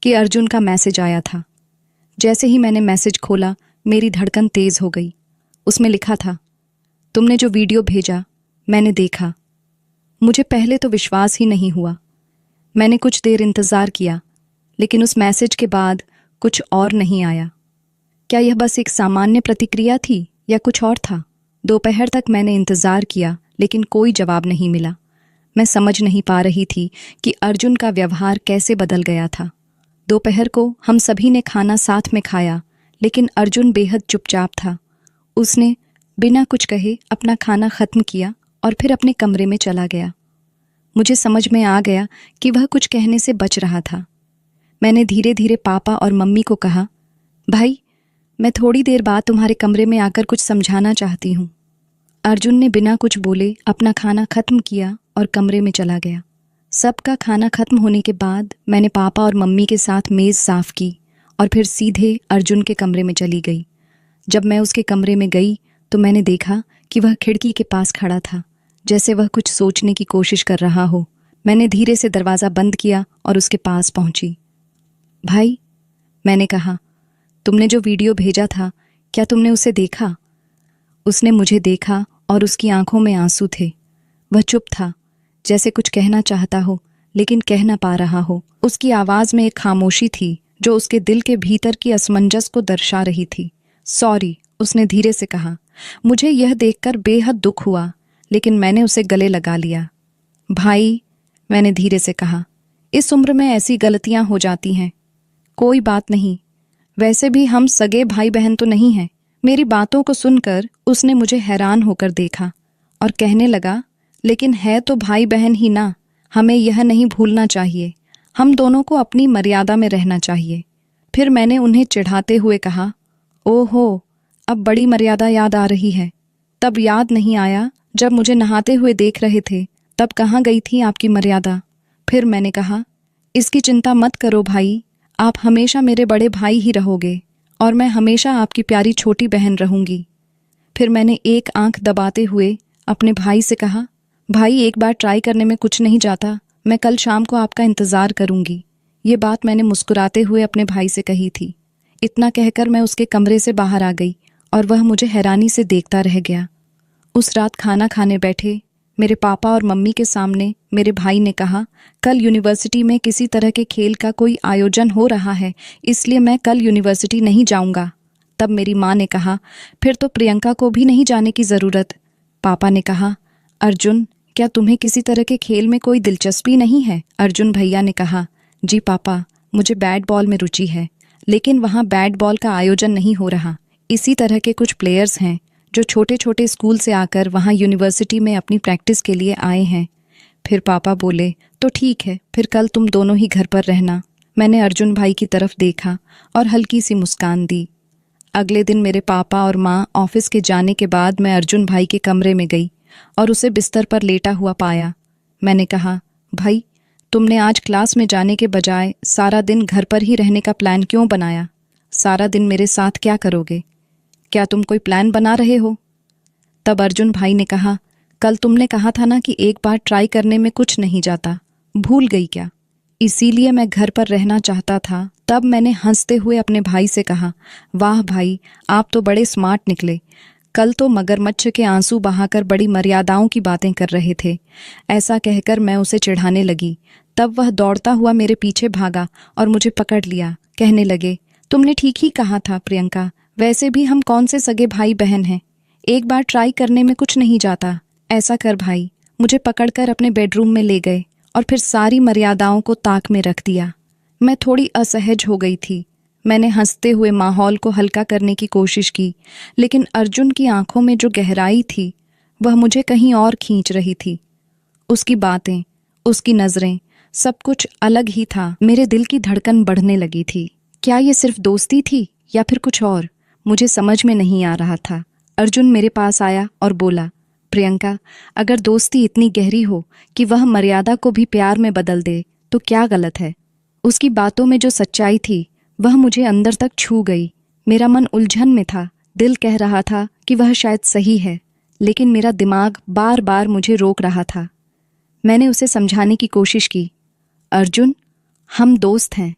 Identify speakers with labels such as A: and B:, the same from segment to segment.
A: कि अर्जुन का मैसेज आया था। जैसे ही मैंने मैसेज खोला, मेरी धड़कन तेज हो गई। उसमें लिखा था, तुमने जो वीडियो भेजा मैंने देखा। मुझे पहले तो विश्वास ही नहीं हुआ। मैंने कुछ देर इंतज़ार किया, लेकिन उस मैसेज के बाद कुछ और नहीं आया। क्या यह बस एक सामान्य प्रतिक्रिया थी या कुछ और था? दोपहर तक मैंने इंतज़ार किया, लेकिन कोई जवाब नहीं मिला। मैं समझ नहीं पा रही थी कि अर्जुन का व्यवहार कैसे बदल गया था। दोपहर को हम सभी ने खाना साथ में खाया, लेकिन अर्जुन बेहद चुपचाप था। उसने बिना कुछ कहे अपना खाना ख़त्म किया और फिर अपने कमरे में चला गया। मुझे समझ में आ गया कि वह कुछ कहने से बच रहा था। मैंने धीरे धीरे पापा और मम्मी को कहा, भाई, मैं थोड़ी देर बाद तुम्हारे कमरे में आकर कुछ समझाना चाहती हूँ। अर्जुन ने बिना कुछ बोले अपना खाना ख़त्म किया और कमरे में चला गया। सबका खाना ख़त्म होने के बाद मैंने पापा और मम्मी के साथ मेज़ साफ़ की और फिर सीधे अर्जुन के कमरे में चली गई। जब मैं उसके कमरे में गई तो मैंने देखा कि वह खिड़की के पास खड़ा था, जैसे वह कुछ सोचने की कोशिश कर रहा हो। मैंने धीरे से दरवाज़ा बंद किया और उसके पास पहुंची। भाई, मैंने कहा, तुमने जो वीडियो भेजा था, क्या तुमने उसे देखा? उसने मुझे देखा और उसकी आंखों में आंसू थे। वह चुप था, जैसे कुछ कहना चाहता हो लेकिन कह ना पा रहा हो। उसकी आवाज़ में एक खामोशी थी जो उसके दिल के भीतर की असमंजस को दर्शा रही थी। सॉरी, उसने धीरे से कहा। मुझे यह देखकर बेहद दुख हुआ, लेकिन मैंने उसे गले लगा लिया। भाई, मैंने धीरे से कहा, इस उम्र में ऐसी गलतियां हो जाती हैं। कोई बात नहीं, वैसे भी हम सगे भाई बहन तो नहीं हैं। मेरी बातों को सुनकर उसने मुझे हैरान होकर देखा और कहने लगा, लेकिन है तो भाई बहन ही ना। हमें यह नहीं भूलना चाहिए, हम दोनों को अपनी मर्यादा में रहना चाहिए। फिर मैंने उन्हें चिढ़ाते हुए कहा, ओहो, अब बड़ी मर्यादा याद आ रही है। तब याद नहीं आया जब मुझे नहाते हुए देख रहे थे, तब कहाँ गई थी आपकी मर्यादा? फिर मैंने कहा, इसकी चिंता मत करो भाई, आप हमेशा मेरे बड़े भाई ही रहोगे और मैं हमेशा आपकी प्यारी छोटी बहन रहूंगी। फिर मैंने एक आंख दबाते हुए अपने भाई से कहा, भाई, एक बार ट्राई करने में कुछ नहीं जाता। मैं कल शाम को आपका इंतज़ार करूंगी। ये बात मैंने मुस्कुराते हुए अपने भाई से कही थी। इतना कहकर मैं उसके कमरे से बाहर आ गई और वह मुझे हैरानी से देखता रह गया। उस रात खाना खाने बैठे मेरे पापा और मम्मी के सामने मेरे भाई ने कहा, कल यूनिवर्सिटी में किसी तरह के खेल का कोई आयोजन हो रहा है, इसलिए मैं कल यूनिवर्सिटी नहीं जाऊंगा। तब मेरी माँ ने कहा, फिर तो प्रियंका को भी नहीं जाने की ज़रूरत। पापा ने कहा, अर्जुन, क्या तुम्हें किसी तरह के खेल में कोई दिलचस्पी नहीं है? अर्जुन भैया ने कहा, जी पापा, मुझे बैट बॉल में रुचि है, लेकिन वहाँ बैट बॉल का आयोजन नहीं हो रहा। इसी तरह के कुछ प्लेयर्स हैं जो छोटे छोटे स्कूल से आकर वहाँ यूनिवर्सिटी में अपनी प्रैक्टिस के लिए आए हैं। फिर पापा बोले, तो ठीक है, फिर कल तुम दोनों ही घर पर रहना। मैंने अर्जुन भाई की तरफ देखा और हल्की सी मुस्कान दी। अगले दिन मेरे पापा और माँ ऑफिस के जाने के बाद मैं अर्जुन भाई के कमरे में गई और उसे बिस्तर पर लेटा हुआ पाया। मैंने कहा, भाई, तुमने आज क्लास में जाने के बजाय सारा दिन घर पर ही रहने का प्लान क्यों बनाया? सारा दिन मेरे साथ क्या करोगे? क्या तुम कोई प्लान बना रहे हो? तब अर्जुन भाई ने कहा, कल तुमने कहा था ना कि एक बार ट्राई करने में कुछ नहीं जाता, भूल गई क्या? इसीलिए मैं घर पर रहना चाहता था। तब मैंने हंसते हुए अपने भाई से कहा, वाह भाई, आप तो बड़े स्मार्ट निकले। कल तो मगरमच्छ के आंसू बहाकर बड़ी मर्यादाओं की बातें कर रहे थे। ऐसा कहकर मैं उसे चिढ़ाने लगी। तब वह दौड़ता हुआ मेरे पीछे भागा और मुझे पकड़ लिया। कहने लगे, तुमने ठीक ही कहा था प्रियंका, वैसे भी हम कौन से सगे भाई बहन हैं, एक बार ट्राई करने में कुछ नहीं जाता। ऐसा कर भाई, मुझे पकड़कर अपने बेडरूम में ले गए और फिर सारी मर्यादाओं को ताक में रख दिया। मैं थोड़ी असहज हो गई थी। मैंने हंसते हुए माहौल को हल्का करने की कोशिश की, लेकिन अर्जुन की आंखों में जो गहराई थी वह मुझे कहीं और खींच रही थी। उसकी बातें, उसकी नज़रें, सब कुछ अलग ही था। मेरे दिल की धड़कन बढ़ने लगी थी। क्या ये सिर्फ दोस्ती थी या फिर कुछ और? मुझे समझ में नहीं आ रहा था। अर्जुन मेरे पास आया और बोला, प्रियंका, अगर दोस्ती इतनी गहरी हो कि वह मर्यादा को भी प्यार में बदल दे तो क्या गलत है? उसकी बातों में जो सच्चाई थी वह मुझे अंदर तक छू गई। मेरा मन उलझन में था। दिल कह रहा था कि वह शायद सही है, लेकिन मेरा दिमाग बार बार मुझे रोक रहा था। मैंने उसे समझाने की कोशिश की, अर्जुन, हम दोस्त हैं,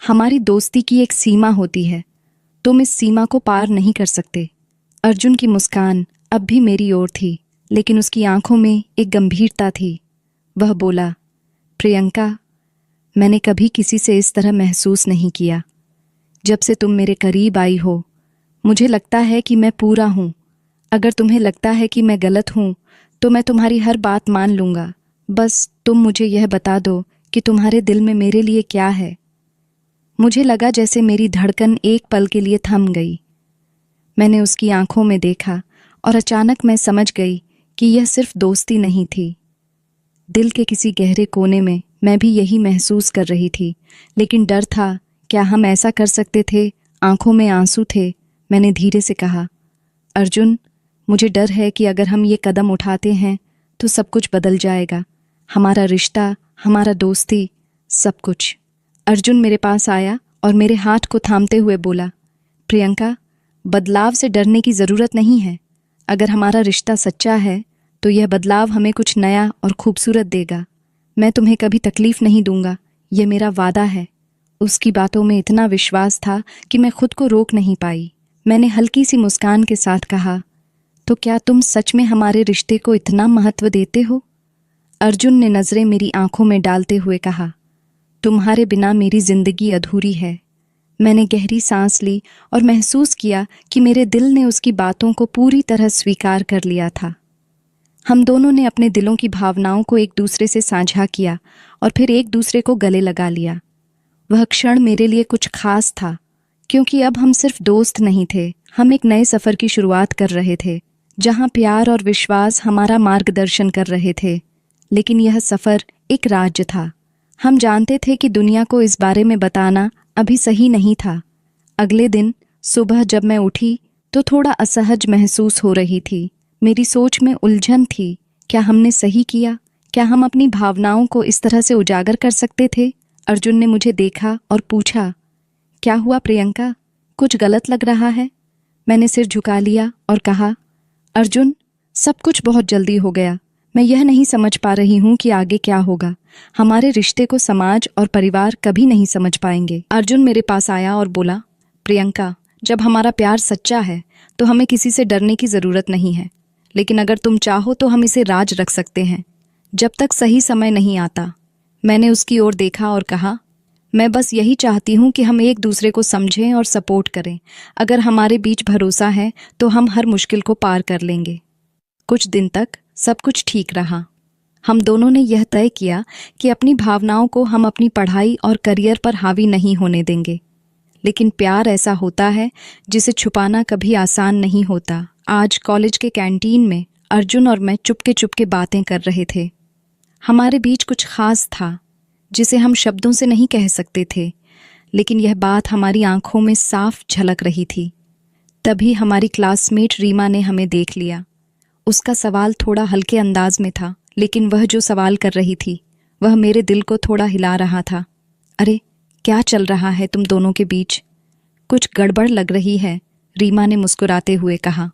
A: हमारी दोस्ती की एक सीमा होती है, तुम इस सीमा को पार नहीं कर सकते। अर्जुन की मुस्कान अब भी मेरी ओर थी, लेकिन उसकी आंखों में एक गंभीरता थी। वह बोला, प्रियंका, मैंने कभी किसी से इस तरह महसूस नहीं किया। जब से तुम मेरे करीब आई हो, मुझे लगता है कि मैं पूरा हूँ। अगर तुम्हें लगता है कि मैं गलत हूँ, तो मैं तुम्हारी हर बात मान लूँगा। बस तुम मुझे यह बता दो कि तुम्हारे दिल में मेरे लिए क्या है। मुझे लगा जैसे मेरी धड़कन एक पल के लिए थम गई। मैंने उसकी आंखों में देखा और अचानक मैं समझ गई कि यह सिर्फ दोस्ती नहीं थी। दिल के किसी गहरे कोने में मैं भी यही महसूस कर रही थी, लेकिन डर था। क्या हम ऐसा कर सकते थे? आंखों में आंसू थे। मैंने धीरे से कहा, अर्जुन, मुझे डर है कि अगर हम ये कदम उठाते हैं तो सब कुछ बदल जाएगा। हमारा रिश्ता, हमारा दोस्ती, सब कुछ। अर्जुन मेरे पास आया और मेरे हाथ को थामते हुए बोला, प्रियंका, बदलाव से डरने की ज़रूरत नहीं है। अगर हमारा रिश्ता सच्चा है तो यह बदलाव हमें कुछ नया और खूबसूरत देगा। मैं तुम्हें कभी तकलीफ नहीं दूंगा, यह मेरा वादा है। उसकी बातों में इतना विश्वास था कि मैं खुद को रोक नहीं पाई। मैंने हल्की सी मुस्कान के साथ कहा, तो क्या तुम सच में हमारे रिश्ते को इतना महत्व देते हो? अर्जुन ने नज़रें मेरी आंखों में डालते हुए कहा, तुम्हारे बिना मेरी जिंदगी अधूरी है। मैंने गहरी सांस ली और महसूस किया कि मेरे दिल ने उसकी बातों को पूरी तरह स्वीकार कर लिया था। हम दोनों ने अपने दिलों की भावनाओं को एक दूसरे से साझा किया और फिर एक दूसरे को गले लगा लिया। वह क्षण मेरे लिए कुछ खास था, क्योंकि अब हम सिर्फ दोस्त नहीं थे, हम एक नए सफ़र की शुरुआत कर रहे थे, जहां प्यार और विश्वास हमारा मार्गदर्शन कर रहे थे। लेकिन यह सफ़र एक राज्य था। हम जानते थे कि दुनिया को इस बारे में बताना अभी सही नहीं था। अगले दिन सुबह जब मैं उठी तो थोड़ा असहज महसूस हो रही थी। मेरी सोच में उलझन थी। क्या हमने सही किया? क्या हम अपनी भावनाओं को इस तरह से उजागर कर सकते थे? अर्जुन ने मुझे देखा और पूछा, क्या हुआ प्रियंका, कुछ गलत लग रहा है? मैंने सिर झुका लिया और कहा, अर्जुन, सब कुछ बहुत जल्दी हो गया। मैं यह नहीं समझ पा रही हूँ कि आगे क्या होगा। हमारे रिश्ते को समाज और परिवार कभी नहीं समझ पाएंगे। अर्जुन मेरे पास आया और बोला, प्रियंका, जब हमारा प्यार सच्चा है तो हमें किसी से डरने की ज़रूरत नहीं है। लेकिन अगर तुम चाहो तो हम इसे राज रख सकते हैं, जब तक सही समय नहीं आता। मैंने उसकी ओर देखा और कहा, मैं बस यही चाहती हूँ कि हम एक दूसरे को समझें और सपोर्ट करें। अगर हमारे बीच भरोसा है तो हम हर मुश्किल को पार कर लेंगे। कुछ दिन तक सब कुछ ठीक रहा। हम दोनों ने यह तय किया कि अपनी भावनाओं को हम अपनी पढ़ाई और करियर पर हावी नहीं होने देंगे। लेकिन प्यार ऐसा होता है जिसे छुपाना कभी आसान नहीं होता। आज कॉलेज के कैंटीन में अर्जुन और मैं चुपके चुपके बातें कर रहे थे। हमारे बीच कुछ खास था जिसे हम शब्दों से नहीं कह सकते थे, लेकिन यह बात हमारी आंखों में साफ झलक रही थी। तभी हमारी क्लासमेट रीमा ने हमें देख लिया। उसका सवाल थोड़ा हल्के अंदाज में था, लेकिन वह जो सवाल कर रही थी वह मेरे दिल को थोड़ा हिला रहा था। अरे, क्या चल रहा है तुम दोनों के बीच? कुछ गड़बड़ लग रही है, रीमा ने मुस्कुराते हुए कहा।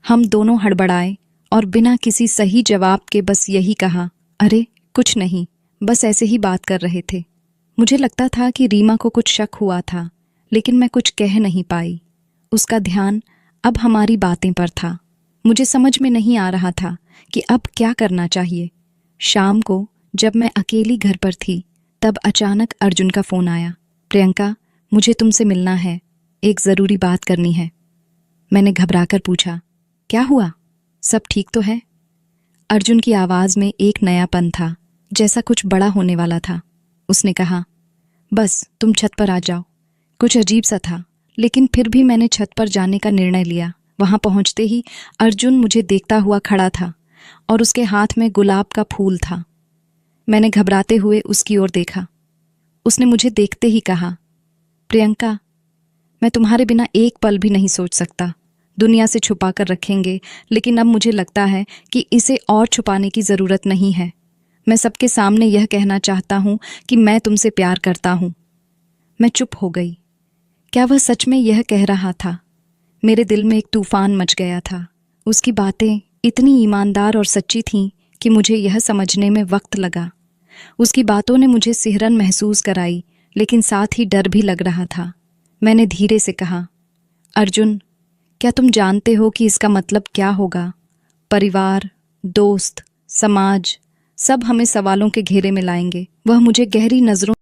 A: हम दोनों हड़बड़ाए और बिना किसी सही जवाब के बस यही कहा, अरे कुछ नहीं, बस ऐसे ही बात कर रहे थे। मुझे लगता था कि रीमा को कुछ शक हुआ था, लेकिन मैं कुछ कह नहीं पाई। उसका ध्यान अब हमारी बातें पर था। मुझे समझ में नहीं आ रहा था कि अब क्या करना चाहिए। शाम को जब मैं अकेली घर पर थी, तब अचानक अर्जुन का फ़ोन आया। प्रियंका, मुझे तुमसे मिलना है, एक ज़रूरी बात करनी है। मैंने घबराकर पूछा, क्या हुआ? सब ठीक तो है? अर्जुन की आवाज़ में एक नयापन था, जैसा कुछ बड़ा होने वाला था। उसने कहा, बस तुम छत पर आ जाओ। कुछ अजीब सा था, लेकिन फिर भी मैंने छत पर जाने का निर्णय लिया। वहां पहुंचते ही अर्जुन मुझे देखता हुआ खड़ा था और उसके हाथ में गुलाब का फूल था। मैंने घबराते हुए उसकी ओर देखा। उसने मुझे देखते ही कहा, प्रियंका, मैं तुम्हारे बिना एक पल भी नहीं सोच सकता। दुनिया से छुपा कर रखेंगे, लेकिन अब मुझे लगता है कि इसे और छुपाने की ज़रूरत नहीं है। मैं सबके सामने यह कहना चाहता हूँ कि मैं तुमसे प्यार करता हूँ। मैं चुप हो गई। क्या वह सच में यह कह रहा था? मेरे दिल में एक तूफान मच गया था। उसकी बातें इतनी ईमानदार और सच्ची थीं कि मुझे यह समझने में वक्त लगा। उसकी बातों ने मुझे सिहरन महसूस कराई, लेकिन साथ ही डर भी लग रहा था। मैंने धीरे से कहा, अर्जुन, क्या तुम जानते हो कि इसका मतलब क्या होगा? परिवार, दोस्त, समाज, सब हमें सवालों के घेरे में लाएंगे। वह मुझे गहरी नज़रों